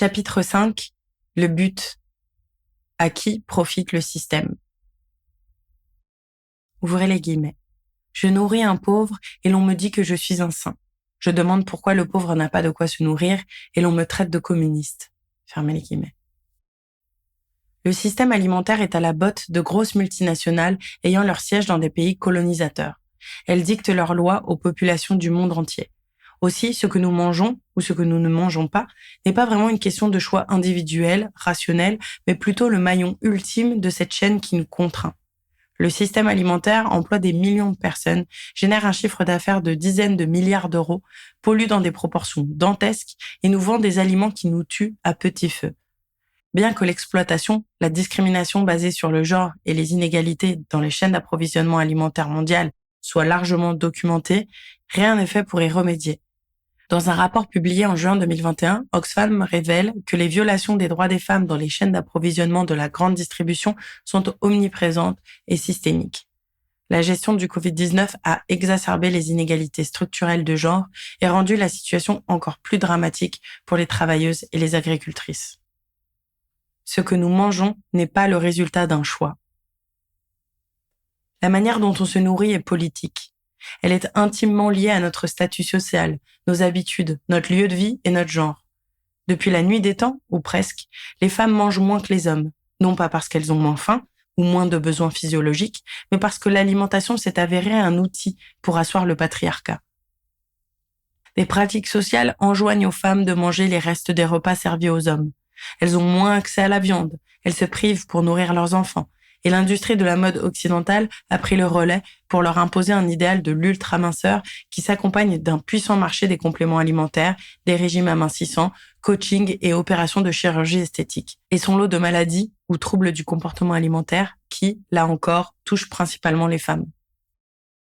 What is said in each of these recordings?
Chapitre 5. Le but. À qui profite le système? Ouvrez les guillemets. Je nourris un pauvre et l'on me dit que je suis un saint. Je demande pourquoi le pauvre n'a pas de quoi se nourrir et l'on me traite de communiste. Fermez les guillemets. Le système alimentaire est à la botte de grosses multinationales ayant leur siège dans des pays colonisateurs. Elles dictent leurs lois aux populations du monde entier. Aussi, ce que nous mangeons ou ce que nous ne mangeons pas n'est pas vraiment une question de choix individuel, rationnel, mais plutôt le maillon ultime de cette chaîne qui nous contraint. Le système alimentaire emploie des millions de personnes, génère un chiffre d'affaires de dizaines de milliards d'euros, pollue dans des proportions dantesques et nous vend des aliments qui nous tuent à petit feu. Bien que l'exploitation, la discrimination basée sur le genre et les inégalités dans les chaînes d'approvisionnement alimentaire mondiales soient largement documentées, rien n'est fait pour y remédier. Dans un rapport publié en juin 2021, Oxfam révèle que les violations des droits des femmes dans les chaînes d'approvisionnement de la grande distribution sont omniprésentes et systémiques. La gestion du Covid-19 a exacerbé les inégalités structurelles de genre et rendu la situation encore plus dramatique pour les travailleuses et les agricultrices. Ce que nous mangeons n'est pas le résultat d'un choix. La manière dont on se nourrit est politique. Elle est intimement liée à notre statut social, nos habitudes, notre lieu de vie et notre genre. Depuis la nuit des temps, ou presque, les femmes mangent moins que les hommes, non pas parce qu'elles ont moins faim ou moins de besoins physiologiques, mais parce que l'alimentation s'est avérée un outil pour asseoir le patriarcat. Les pratiques sociales enjoignent aux femmes de manger les restes des repas servis aux hommes. Elles ont moins accès à la viande, elles se privent pour nourrir leurs enfants, et l'industrie de la mode occidentale a pris le relais pour leur imposer un idéal de l'ultra-minceur qui s'accompagne d'un puissant marché des compléments alimentaires, des régimes amincissants, coaching et opérations de chirurgie esthétique, et son lot de maladies ou troubles du comportement alimentaire qui, là encore, touchent principalement les femmes.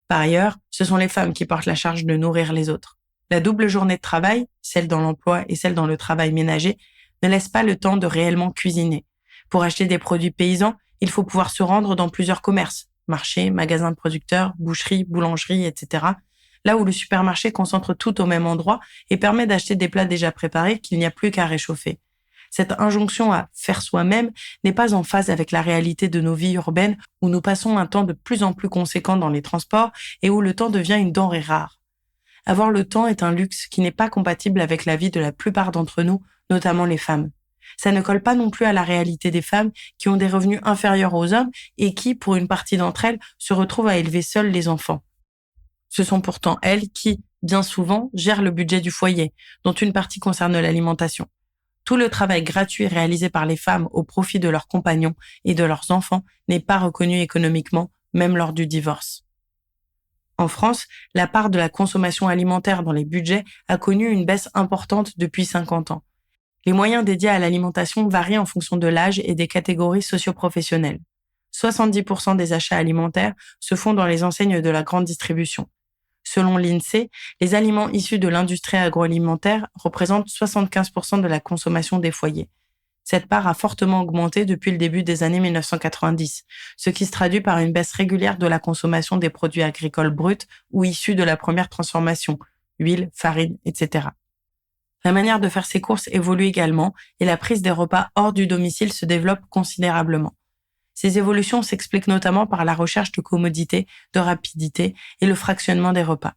Par ailleurs, ce sont les femmes qui portent la charge de nourrir les autres. La double journée de travail, celle dans l'emploi et celle dans le travail ménager, ne laisse pas le temps de réellement cuisiner. Pour acheter des produits paysans, il faut pouvoir se rendre dans plusieurs commerces, marchés, magasins de producteurs, boucheries, boulangeries, etc. Là où le supermarché concentre tout au même endroit et permet d'acheter des plats déjà préparés qu'il n'y a plus qu'à réchauffer. Cette injonction à faire soi-même n'est pas en phase avec la réalité de nos vies urbaines où nous passons un temps de plus en plus conséquent dans les transports et où le temps devient une denrée rare. Avoir le temps est un luxe qui n'est pas compatible avec la vie de la plupart d'entre nous, notamment les femmes. Ça ne colle pas non plus à la réalité des femmes qui ont des revenus inférieurs aux hommes et qui, pour une partie d'entre elles, se retrouvent à élever seules les enfants. Ce sont pourtant elles qui, bien souvent, gèrent le budget du foyer, dont une partie concerne l'alimentation. Tout le travail gratuit réalisé par les femmes au profit de leurs compagnons et de leurs enfants n'est pas reconnu économiquement, même lors du divorce. En France, la part de la consommation alimentaire dans les budgets a connu une baisse importante depuis 50 ans. Les moyens dédiés à l'alimentation varient en fonction de l'âge et des catégories socio-professionnelles. 70% des achats alimentaires se font dans les enseignes de la grande distribution. Selon l'INSEE, les aliments issus de l'industrie agroalimentaire représentent 75% de la consommation des foyers. Cette part a fortement augmenté depuis le début des années 1990, ce qui se traduit par une baisse régulière de la consommation des produits agricoles bruts ou issus de la première transformation, huile, farine, etc. La manière de faire ses courses évolue également et la prise des repas hors du domicile se développe considérablement. Ces évolutions s'expliquent notamment par la recherche de commodité, de rapidité et le fractionnement des repas.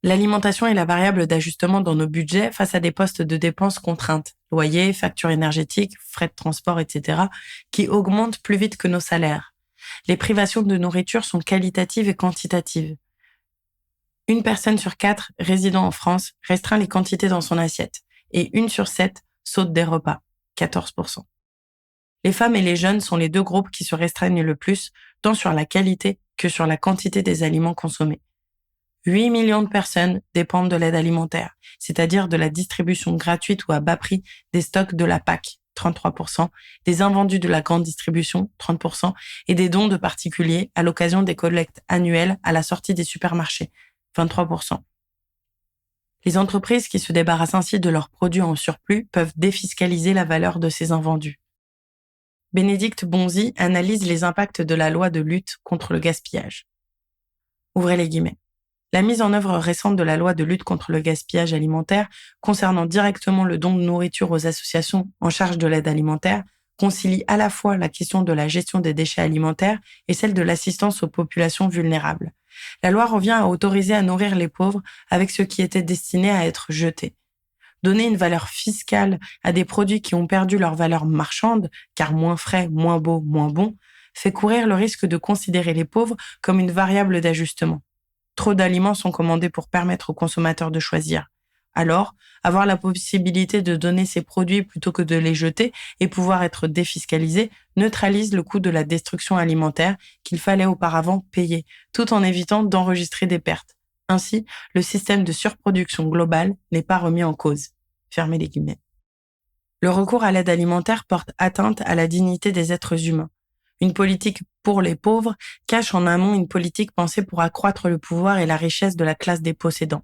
L'alimentation est la variable d'ajustement dans nos budgets face à des postes de dépenses contraintes, loyer, factures énergétiques, frais de transport, etc., qui augmentent plus vite que nos salaires. Les privations de nourriture sont qualitatives et quantitatives. Une personne sur 4 résidant en France restreint les quantités dans son assiette et 1 sur 7 saute des repas, 14%. Les femmes et les jeunes sont les deux groupes qui se restreignent le plus, tant sur la qualité que sur la quantité des aliments consommés. 8 millions de personnes dépendent de l'aide alimentaire, c'est-à-dire de la distribution gratuite ou à bas prix des stocks de la PAC, 33%, des invendus de la grande distribution, 30%, et des dons de particuliers à l'occasion des collectes annuelles à la sortie des supermarchés, 23%. Les entreprises qui se débarrassent ainsi de leurs produits en surplus peuvent défiscaliser la valeur de ces invendus. Bénédicte Bonzi analyse les impacts de la loi de lutte contre le gaspillage. Ouvrez les guillemets. La mise en œuvre récente de la loi de lutte contre le gaspillage alimentaire, concernant directement le don de nourriture aux associations en charge de l'aide alimentaire, concilie à la fois la question de la gestion des déchets alimentaires et celle de l'assistance aux populations vulnérables. La loi revient à autoriser à nourrir les pauvres avec ce qui était destiné à être jeté. Donner une valeur fiscale à des produits qui ont perdu leur valeur marchande, car moins frais, moins beaux, moins bons, fait courir le risque de considérer les pauvres comme une variable d'ajustement. Trop d'aliments sont commandés pour permettre aux consommateurs de choisir. Alors, avoir la possibilité de donner ces produits plutôt que de les jeter et pouvoir être défiscalisé neutralise le coût de la destruction alimentaire qu'il fallait auparavant payer, tout en évitant d'enregistrer des pertes. Ainsi, le système de surproduction globale n'est pas remis en cause. Fermez les guillemets. Le recours à l'aide alimentaire porte atteinte à la dignité des êtres humains. Une politique pour les pauvres cache en amont une politique pensée pour accroître le pouvoir et la richesse de la classe des possédants.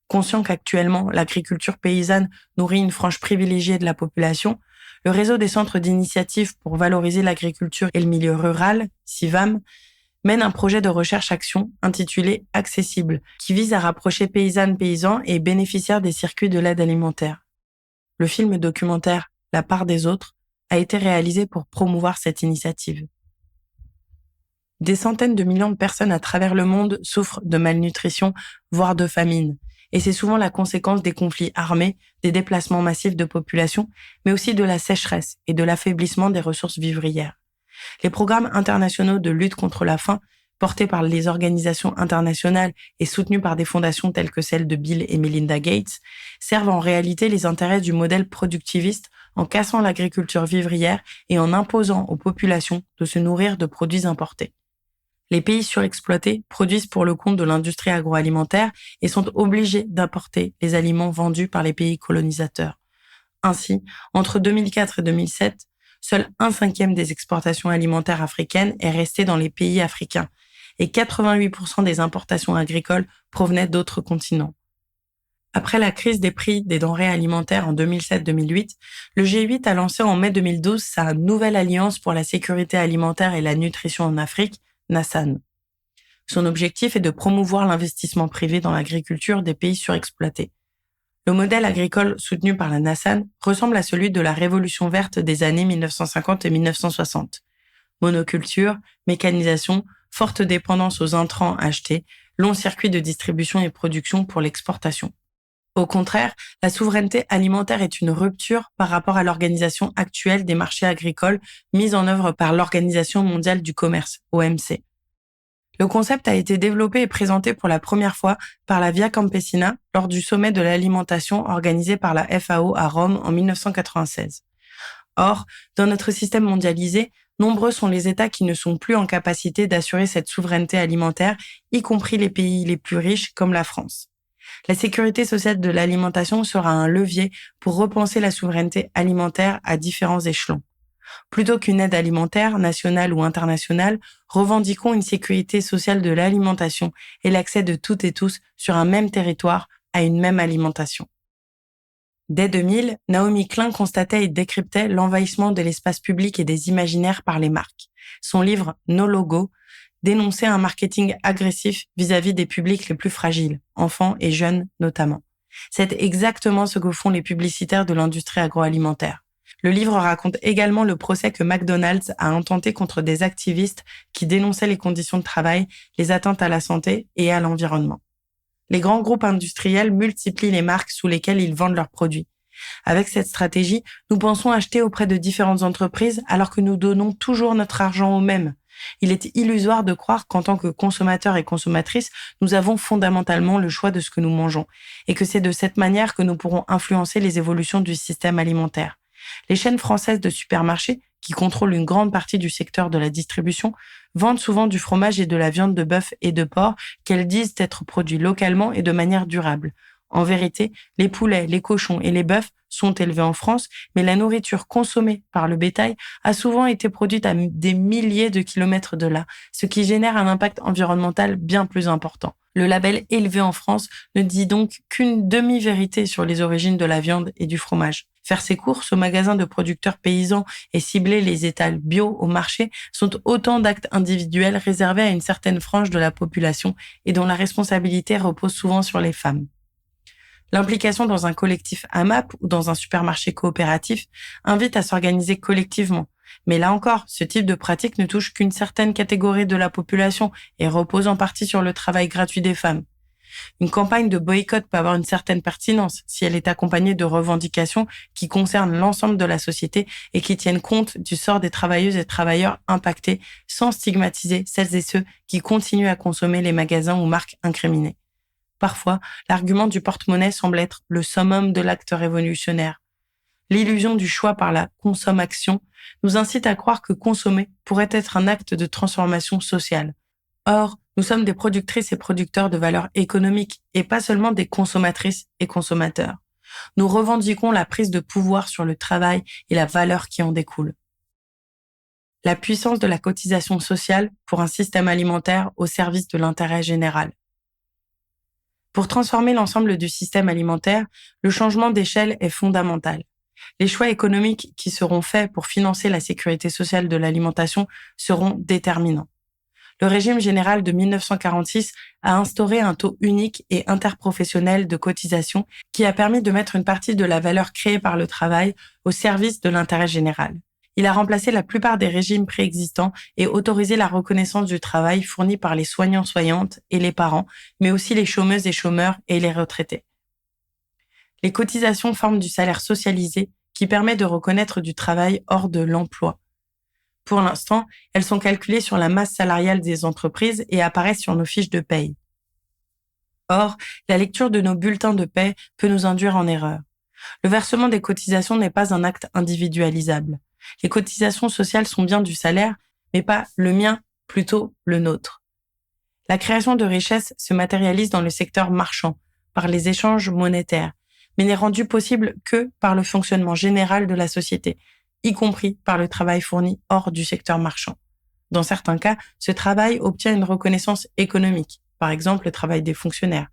Conscient qu'actuellement, l'agriculture paysanne nourrit une frange privilégiée de la population, le réseau des centres d'initiative pour valoriser l'agriculture et le milieu rural, CIVAM, mène un projet de recherche-action intitulé Accessible, qui vise à rapprocher paysannes-paysans et bénéficiaires des circuits de l'aide alimentaire. Le film documentaire La part des autres a été réalisé pour promouvoir cette initiative. Des centaines de millions de personnes à travers le monde souffrent de malnutrition, voire de famine. Et c'est souvent la conséquence des conflits armés, des déplacements massifs de population, mais aussi de la sécheresse et de l'affaiblissement des ressources vivrières. Les programmes internationaux de lutte contre la faim, portés par les organisations internationales et soutenus par des fondations telles que celle de Bill et Melinda Gates, servent en réalité les intérêts du modèle productiviste en cassant l'agriculture vivrière et en imposant aux populations de se nourrir de produits importés. Les pays surexploités produisent pour le compte de l'industrie agroalimentaire et sont obligés d'importer les aliments vendus par les pays colonisateurs. Ainsi, entre 2004 et 2007, seul 1/5 des exportations alimentaires africaines est resté dans les pays africains et 88% des importations agricoles provenaient d'autres continents. Après la crise des prix des denrées alimentaires en 2007-2008, le G8 a lancé en mai 2012 sa nouvelle alliance pour la sécurité alimentaire et la nutrition en Afrique, NASAN. Son objectif est de promouvoir l'investissement privé dans l'agriculture des pays surexploités. Le modèle agricole soutenu par la NASAN ressemble à celui de la révolution verte des années 1950 et 1960. Monoculture, mécanisation, forte dépendance aux intrants achetés, long circuit de distribution et production pour l'exportation. Au contraire, la souveraineté alimentaire est une rupture par rapport à l'organisation actuelle des marchés agricoles mise en œuvre par l'Organisation mondiale du commerce, OMC. Le concept a été développé et présenté pour la première fois par la Via Campesina lors du sommet de l'alimentation organisé par la FAO à Rome en 1996. Or, dans notre système mondialisé, nombreux sont les États qui ne sont plus en capacité d'assurer cette souveraineté alimentaire, y compris les pays les plus riches comme la France. La sécurité sociale de l'alimentation sera un levier pour repenser la souveraineté alimentaire à différents échelons. Plutôt qu'une aide alimentaire, nationale ou internationale, revendiquons une sécurité sociale de l'alimentation et l'accès de toutes et tous sur un même territoire à une même alimentation. Dès 2000, Naomi Klein constatait et décryptait l'envahissement de l'espace public et des imaginaires par les marques. Son livre « No Logo » dénonçait un marketing agressif vis-à-vis des publics les plus fragiles, enfants et jeunes notamment. C'est exactement ce que font les publicitaires de l'industrie agroalimentaire. Le livre raconte également le procès que McDonald's a intenté contre des activistes qui dénonçaient les conditions de travail, les atteintes à la santé et à l'environnement. Les grands groupes industriels multiplient les marques sous lesquelles ils vendent leurs produits. Avec cette stratégie, nous pensons acheter auprès de différentes entreprises alors que nous donnons toujours notre argent aux mêmes. Il est illusoire de croire qu'en tant que consommateurs et consommatrices, nous avons fondamentalement le choix de ce que nous mangeons et que c'est de cette manière que nous pourrons influencer les évolutions du système alimentaire. Les chaînes françaises de supermarchés, qui contrôlent une grande partie du secteur de la distribution, vendent souvent du fromage et de la viande de bœuf et de porc qu'elles disent être produits localement et de manière durable. En vérité, les poulets, les cochons et les bœufs sont élevés en France, mais la nourriture consommée par le bétail a souvent été produite à des milliers de kilomètres de là, ce qui génère un impact environnemental bien plus important. Le label élevé en France ne dit donc qu'une demi-vérité sur les origines de la viande et du fromage. Faire ses courses au magasin de producteurs paysans et cibler les étals bio au marché sont autant d'actes individuels réservés à une certaine frange de la population et dont la responsabilité repose souvent sur les femmes. L'implication dans un collectif AMAP ou dans un supermarché coopératif invite à s'organiser collectivement. Mais là encore, ce type de pratique ne touche qu'une certaine catégorie de la population et repose en partie sur le travail gratuit des femmes. Une campagne de boycott peut avoir une certaine pertinence si elle est accompagnée de revendications qui concernent l'ensemble de la société et qui tiennent compte du sort des travailleuses et travailleurs impactés sans stigmatiser celles et ceux qui continuent à consommer les magasins ou marques incriminées. Parfois, l'argument du porte-monnaie semble être le summum de l'acte révolutionnaire. L'illusion du choix par la consommation nous incite à croire que consommer pourrait être un acte de transformation sociale. Or, nous sommes des productrices et producteurs de valeurs économiques et pas seulement des consommatrices et consommateurs. Nous revendiquons la prise de pouvoir sur le travail et la valeur qui en découle. La puissance de la cotisation sociale pour un système alimentaire au service de l'intérêt général. Pour transformer l'ensemble du système alimentaire, le changement d'échelle est fondamental. Les choix économiques qui seront faits pour financer la sécurité sociale de l'alimentation seront déterminants. Le régime général de 1946 a instauré un taux unique et interprofessionnel de cotisation qui a permis de mettre une partie de la valeur créée par le travail au service de l'intérêt général. Il a remplacé la plupart des régimes préexistants et autorisé la reconnaissance du travail fourni par les soignants-soignantes et les parents, mais aussi les chômeuses et chômeurs et les retraités. Les cotisations forment du salaire socialisé qui permet de reconnaître du travail hors de l'emploi. Pour l'instant, elles sont calculées sur la masse salariale des entreprises et apparaissent sur nos fiches de paye. Or, la lecture de nos bulletins de paie peut nous induire en erreur. Le versement des cotisations n'est pas un acte individualisable. Les cotisations sociales sont bien du salaire, mais pas le mien, plutôt le nôtre. La création de richesses se matérialise dans le secteur marchand, par les échanges monétaires, mais n'est rendue possible que par le fonctionnement général de la société, y compris par le travail fourni hors du secteur marchand. Dans certains cas, ce travail obtient une reconnaissance économique, par exemple le travail des fonctionnaires,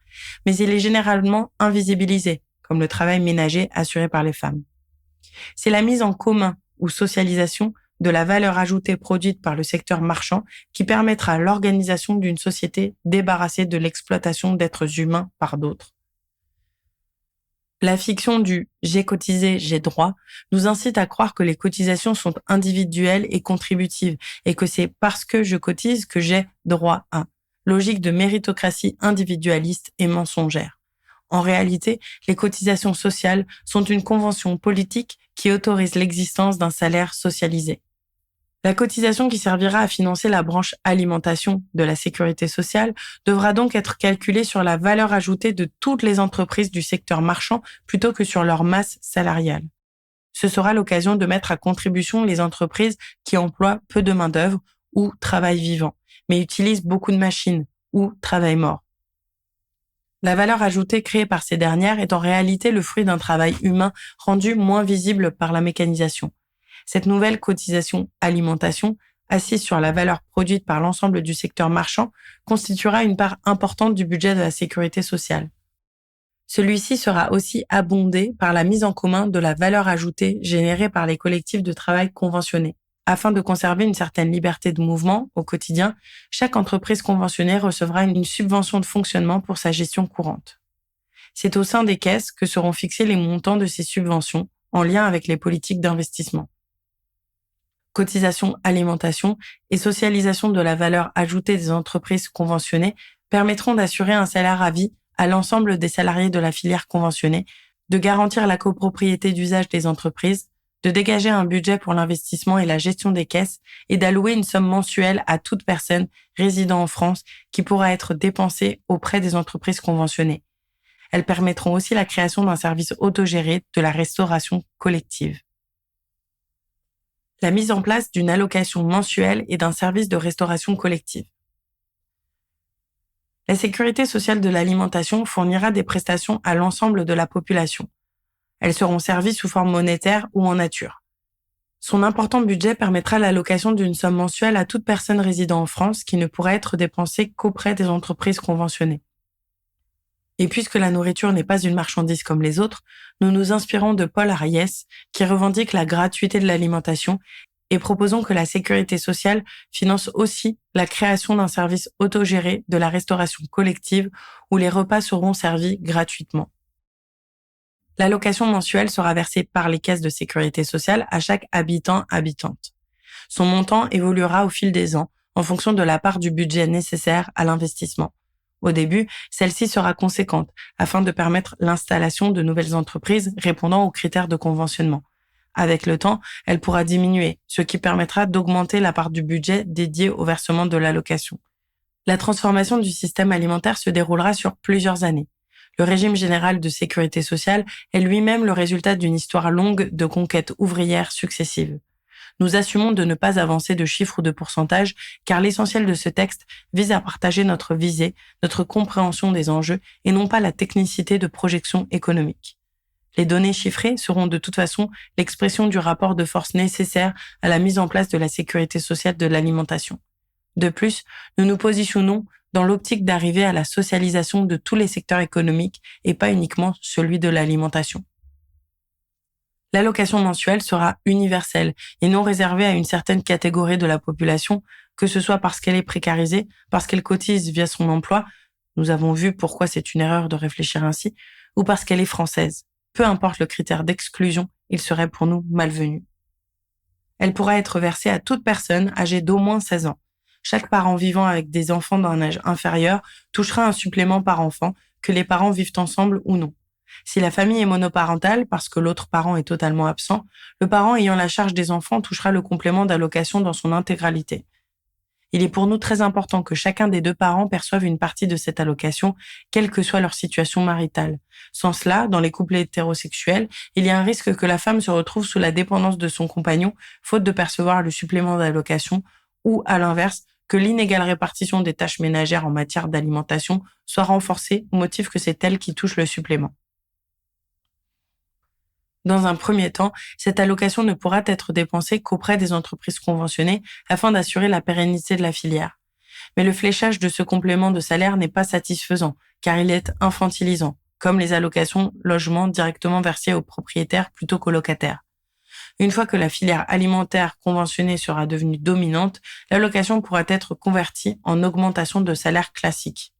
mais il est généralement invisibilisé, comme le travail ménager assuré par les femmes. C'est la mise en commun ou socialisation de la valeur ajoutée produite par le secteur marchand qui permettra l'organisation d'une société débarrassée de l'exploitation d'êtres humains par d'autres. La fiction du « j'ai cotisé, j'ai droit » nous incite à croire que les cotisations sont individuelles et contributives et que c'est parce que je cotise que j'ai droit à. Logique de méritocratie individualiste et mensongère. En réalité, les cotisations sociales sont une convention politique qui autorise l'existence d'un salaire socialisé. La cotisation qui servira à financer la branche alimentation de la sécurité sociale devra donc être calculée sur la valeur ajoutée de toutes les entreprises du secteur marchand plutôt que sur leur masse salariale. Ce sera l'occasion de mettre à contribution les entreprises qui emploient peu de main-d'œuvre ou travail vivant, mais utilisent beaucoup de machines ou travail mort. La valeur ajoutée créée par ces dernières est en réalité le fruit d'un travail humain rendu moins visible par la mécanisation. Cette nouvelle cotisation alimentation, assise sur la valeur produite par l'ensemble du secteur marchand, constituera une part importante du budget de la sécurité sociale. Celui-ci sera aussi abondé par la mise en commun de la valeur ajoutée générée par les collectifs de travail conventionnés. Afin de conserver une certaine liberté de mouvement au quotidien, chaque entreprise conventionnée recevra une subvention de fonctionnement pour sa gestion courante. C'est au sein des caisses que seront fixés les montants de ces subventions, en lien avec les politiques d'investissement. Cotisation alimentation et socialisation de la valeur ajoutée des entreprises conventionnées permettront d'assurer un salaire à vie à l'ensemble des salariés de la filière conventionnée, de garantir la copropriété d'usage des entreprises, de dégager un budget pour l'investissement et la gestion des caisses et d'allouer une somme mensuelle à toute personne résidant en France qui pourra être dépensée auprès des entreprises conventionnées. Elles permettront aussi la création d'un service autogéré de la restauration collective. La mise en place d'une allocation mensuelle et d'un service de restauration collective. La sécurité sociale de l'alimentation fournira des prestations à l'ensemble de la population. Elles seront servies sous forme monétaire ou en nature. Son important budget permettra l'allocation d'une somme mensuelle à toute personne résidant en France qui ne pourra être dépensée qu'auprès des entreprises conventionnées. Et puisque la nourriture n'est pas une marchandise comme les autres, nous nous inspirons de Paul Ariès, qui revendique la gratuité de l'alimentation, et proposons que la sécurité sociale finance aussi la création d'un service autogéré de la restauration collective où les repas seront servis gratuitement. L'allocation mensuelle sera versée par les caisses de sécurité sociale à chaque habitant-habitante. Son montant évoluera au fil des ans en fonction de la part du budget nécessaire à l'investissement. Au début, celle-ci sera conséquente afin de permettre l'installation de nouvelles entreprises répondant aux critères de conventionnement. Avec le temps, elle pourra diminuer, ce qui permettra d'augmenter la part du budget dédié au versement de l'allocation. La transformation du système alimentaire se déroulera sur plusieurs années. Le régime général de sécurité sociale est lui-même le résultat d'une histoire longue de conquêtes ouvrières successives. Nous assumons de ne pas avancer de chiffres ou de pourcentages, car l'essentiel de ce texte vise à partager notre visée, notre compréhension des enjeux, et non pas la technicité de projection économique. Les données chiffrées seront de toute façon l'expression du rapport de force nécessaire à la mise en place de la sécurité sociale de l'alimentation. De plus, nous nous positionnons dans l'optique d'arriver à la socialisation de tous les secteurs économiques et pas uniquement celui de l'alimentation. L'allocation mensuelle sera universelle et non réservée à une certaine catégorie de la population, que ce soit parce qu'elle est précarisée, parce qu'elle cotise via son emploi, nous avons vu pourquoi c'est une erreur de réfléchir ainsi, ou parce qu'elle est française. Peu importe le critère d'exclusion, il serait pour nous malvenu. Elle pourra être versée à toute personne âgée d'au moins 16 ans. Chaque parent vivant avec des enfants d'un âge inférieur touchera un supplément par enfant, que les parents vivent ensemble ou non. Si la famille est monoparentale, parce que l'autre parent est totalement absent, le parent ayant la charge des enfants touchera le complément d'allocation dans son intégralité. Il est pour nous très important que chacun des deux parents perçoive une partie de cette allocation, quelle que soit leur situation maritale. Sans cela, dans les couples hétérosexuels, il y a un risque que la femme se retrouve sous la dépendance de son compagnon, faute de percevoir le supplément d'allocation, ou, à l'inverse, que l'inégale répartition des tâches ménagères en matière d'alimentation soit renforcée au motif que c'est elle qui touche le supplément. Dans un premier temps, cette allocation ne pourra être dépensée qu'auprès des entreprises conventionnées afin d'assurer la pérennité de la filière. Mais le fléchage de ce complément de salaire n'est pas satisfaisant, car il est infantilisant, comme les allocations logement directement versées aux propriétaires plutôt qu'aux locataires. Une fois que la filière alimentaire conventionnée sera devenue dominante, l'allocation pourra être convertie en augmentation de salaire classique.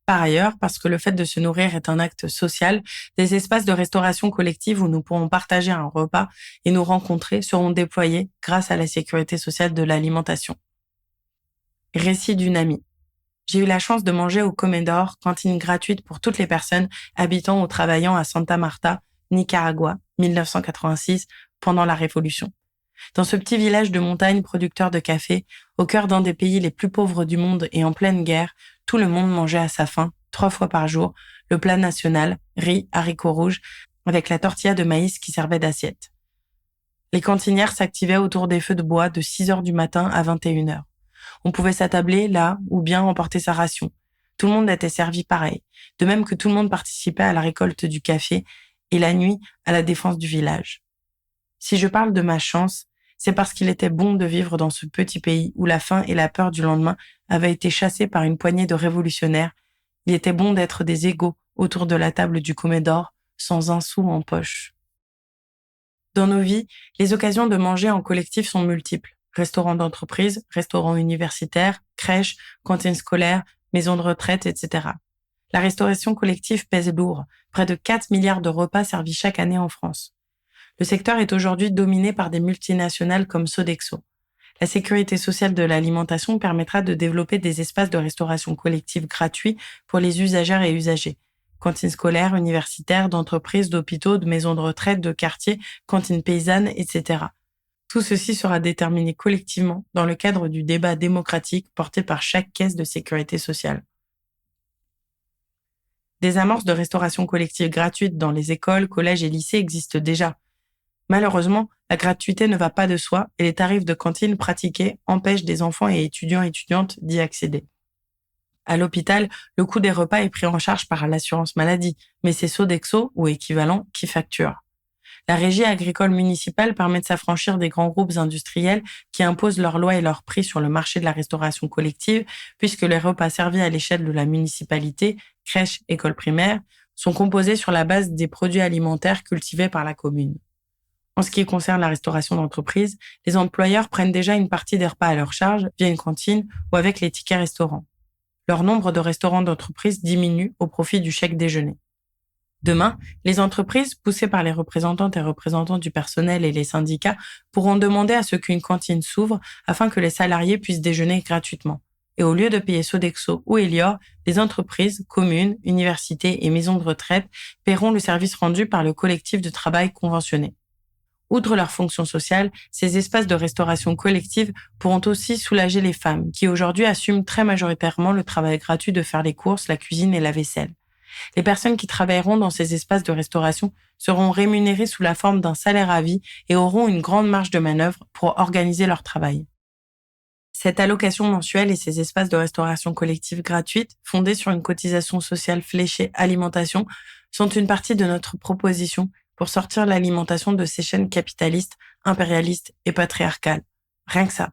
Par ailleurs, parce que le fait de se nourrir est un acte social, des espaces de restauration collective où nous pourrons partager un repas et nous rencontrer seront déployés grâce à la sécurité sociale de l'alimentation. Récit d'une amie. J'ai eu la chance de manger au Comedor, cantine gratuite pour toutes les personnes habitant ou travaillant à Santa Marta, Nicaragua, 1986, pendant la Révolution. Dans ce petit village de montagne producteur de café, au cœur d'un des pays les plus pauvres du monde et en pleine guerre, tout le monde mangeait à sa faim, 3 fois par jour, le plat national, riz, haricots rouges, avec la tortilla de maïs qui servait d'assiette. Les cantinières s'activaient autour des feux de bois de 6 heures du matin à 21 heures. On pouvait s'attabler là ou bien emporter sa ration. Tout le monde était servi pareil, de même que tout le monde participait à la récolte du café et la nuit à la défense du village. Si je parle de ma chance, c'est parce qu'il était bon de vivre dans ce petit pays où la faim et la peur du lendemain avaient été chassées par une poignée de révolutionnaires. Il était bon d'être des égaux autour de la table du Comedor, sans un sou en poche. Dans nos vies, les occasions de manger en collectif sont multiples. Restaurants d'entreprise, restaurants universitaires, crèches, cantines scolaires, maisons de retraite, etc. La restauration collective pèse lourd, près de 4 milliards de repas servis chaque année en France. Le secteur est aujourd'hui dominé par des multinationales comme Sodexo. La sécurité sociale de l'alimentation permettra de développer des espaces de restauration collective gratuits pour les usagères et usagers. Cantines scolaires, universitaires, d'entreprises, d'hôpitaux, de maisons de retraite, de quartiers, cantines paysannes, etc. Tout ceci sera déterminé collectivement dans le cadre du débat démocratique porté par chaque caisse de sécurité sociale. Des amorces de restauration collective gratuite dans les écoles, collèges et lycées existent déjà. Malheureusement, la gratuité ne va pas de soi et les tarifs de cantine pratiqués empêchent des enfants et étudiants et étudiantes d'y accéder. À l'hôpital, le coût des repas est pris en charge par l'assurance maladie, mais c'est Sodexo ou équivalent qui facture. La régie agricole municipale permet de s'affranchir des grands groupes industriels qui imposent leurs lois et leurs prix sur le marché de la restauration collective, puisque les repas servis à l'échelle de la municipalité crèches, écoles primaires, sont composées sur la base des produits alimentaires cultivés par la commune. En ce qui concerne la restauration d'entreprise, les employeurs prennent déjà une partie des repas à leur charge via une cantine ou avec les tickets restaurants. Leur nombre de restaurants d'entreprise diminue au profit du chèque déjeuner. Demain, les entreprises, poussées par les représentantes et représentants du personnel et les syndicats, pourront demander à ce qu'une cantine s'ouvre afin que les salariés puissent déjeuner gratuitement. Et au lieu de payer Sodexo ou Elior, les entreprises, communes, universités et maisons de retraite paieront le service rendu par le collectif de travail conventionné. Outre leur fonction sociale, ces espaces de restauration collective pourront aussi soulager les femmes qui aujourd'hui assument très majoritairement le travail gratuit de faire les courses, la cuisine et la vaisselle. Les personnes qui travailleront dans ces espaces de restauration seront rémunérées sous la forme d'un salaire à vie et auront une grande marge de manœuvre pour organiser leur travail. Cette allocation mensuelle et ces espaces de restauration collective gratuite, fondés sur une cotisation sociale fléchée alimentation, sont une partie de notre proposition pour sortir l'alimentation de ces chaînes capitalistes, impérialistes et patriarcales. Rien que ça.